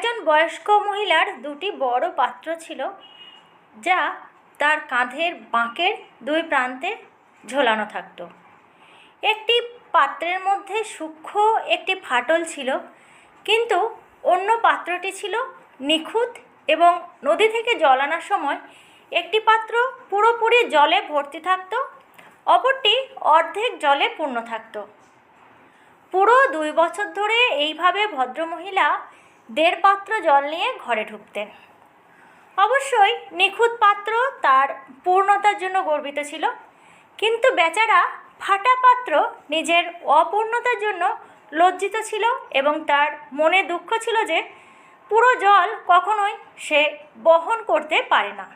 একজন বয়স্ক মহিলার দুটি বড় পাত্র ছিল, যা তার কাঁধের বাঁকের দুই প্রান্তে ঝোলানো থাকত। একটি পাত্রের মধ্যে সূক্ষ্ম একটি ফাটল ছিল, কিন্তু অন্য পাত্রটি ছিল নিখুঁত এবং নদী থেকে জল আনার সময় একটি পাত্র পুরোপুরি জলে ভর্তি থাকত, অপরটি অর্ধেক জলে পূর্ণ থাকত। পুরো 2 বছর ধরে এইভাবে ভদ্রমহিলা 1.5 পাত্র জল নিয়ে ঘরে ঢুকতেন। অবশ্যই নিখুঁত পাত্র তার পূর্ণতার জন্য গর্বিত ছিল, কিন্তু বেচারা ফাটা পাত্র নিজের অপূর্ণতার জন্য লজ্জিত ছিল এবং তার মনে দুঃখ ছিল যে পুরো জল কখনোই সে বহন করতে পারে না।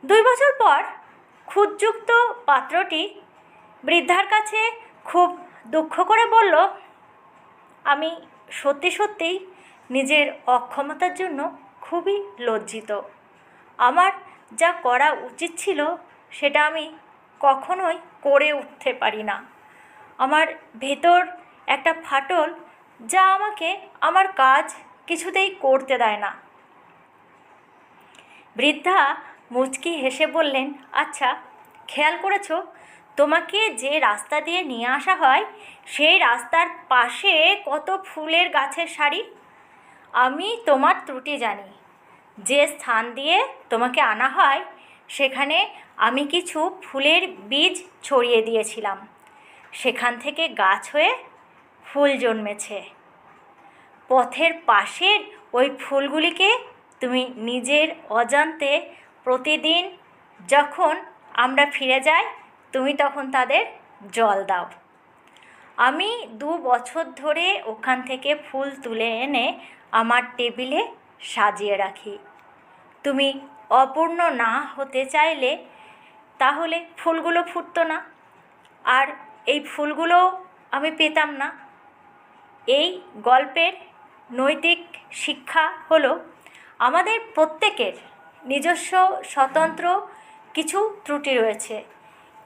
2 বছর পর খুঁতযুক্ত পাত্রটি বৃদ্ধার কাছে খুব দুঃখ করে বলল, আমি সত্যি সত্যিই নিজের অক্ষমতার জন্য খুবই লজ্জিত। আমার যা করা উচিত ছিল সেটা আমি কখনোই করে উঠতে পারি না। আমার ভেতর একটা ফাটল, যা আমাকে আমার কাজ কিছুতেই করতে দেয় না। বৃদ্ধা মুচকি হেসে বললেন, আচ্ছা, খেয়াল করেছো তোমাকে যে রাস্তা দিয়ে নিয়ে আসা হয় সেই রাস্তার পাশে কত ফুলের গাছের সারি? আমি তোমার ত্রুটি জানি। যে স্থান দিয়ে তোমাকে আনা হয় সেখানে আমি কিছু ফুলের বীজ ছড়িয়ে দিয়েছিলাম। সেখান থেকে গাছ হয়ে ফুল জন্মেছে। পথের পাশের ওই ফুলগুলিকে তুমি নিজের অজান্তে প্রতিদিন যখন আমরা ফিরে যাই তুমি তখন তাদের জল দাও। আমি 2 বছর ধরে ওখান থেকে ফুল তুলে এনে আমার টেবিলে সাজিয়ে রাখি। তুমি অপূর্ণ না হতে চাইলে তাহলে ফুলগুলো ফুটতো না, আর এই ফুলগুলো আমি পেতাম না। এই গল্পের নৈতিক শিক্ষা হলো আমাদের প্রত্যেকের নিজস্ব স্বতন্ত্র কিছু ত্রুটি রয়েছে।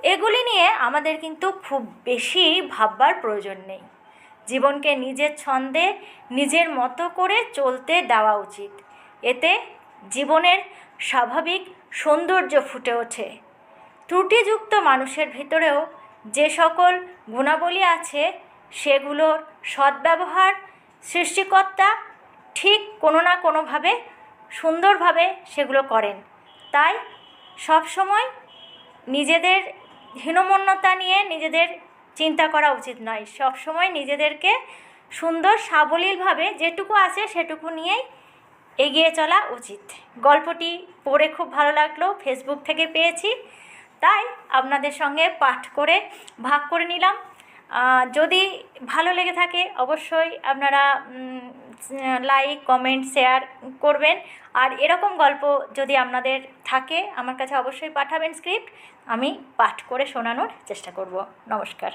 এগুলি নিয়ে আমাদের কিন্তু খুব বেশি ভাববার প্রয়োজন নেই। জীবনকে নিজের ছন্দে নিজের মতো করে চলতে দেওয়া উচিত। এতে জীবনের স্বাভাবিক সৌন্দর্য ফুটে ওঠে। ত্রুটিযুক্ত মানুষের ভিতরেও যে সকল গুণাবলী আছে সেগুলোর সদ্ব্যবহার সৃষ্টিকর্তা ঠিক কোনো না কোনোভাবে সুন্দরভাবে সেগুলো করেন। তাই সবসময় নিজেদের হীনমন্যতা নিয়ে নিজেদের চিন্তা করা উচিত নয়। সবসময় নিজেদেরকে সুন্দর সাবলীলভাবে যেটুকু আছে সেটুকু নিয়েই এগিয়ে চলা উচিত। গল্পটি পড়ে খুব ভালো লাগলো, ফেসবুক থেকে পেয়েছি, তাই আপনাদের সঙ্গে পাঠ করে ভাগ করে নিলাম। যদি ভালো লেগে থাকে অবশ্যই আপনারা লাইক, কমেন্ট, শেয়ার করবেন। আর এরকম গল্প যদি আপনাদের থাকে আমার কাছে অবশ্যই পাঠাবেন স্ক্রিপ্ট, আমি পাঠ করে শোনানোর চেষ্টা করব। নমস্কার।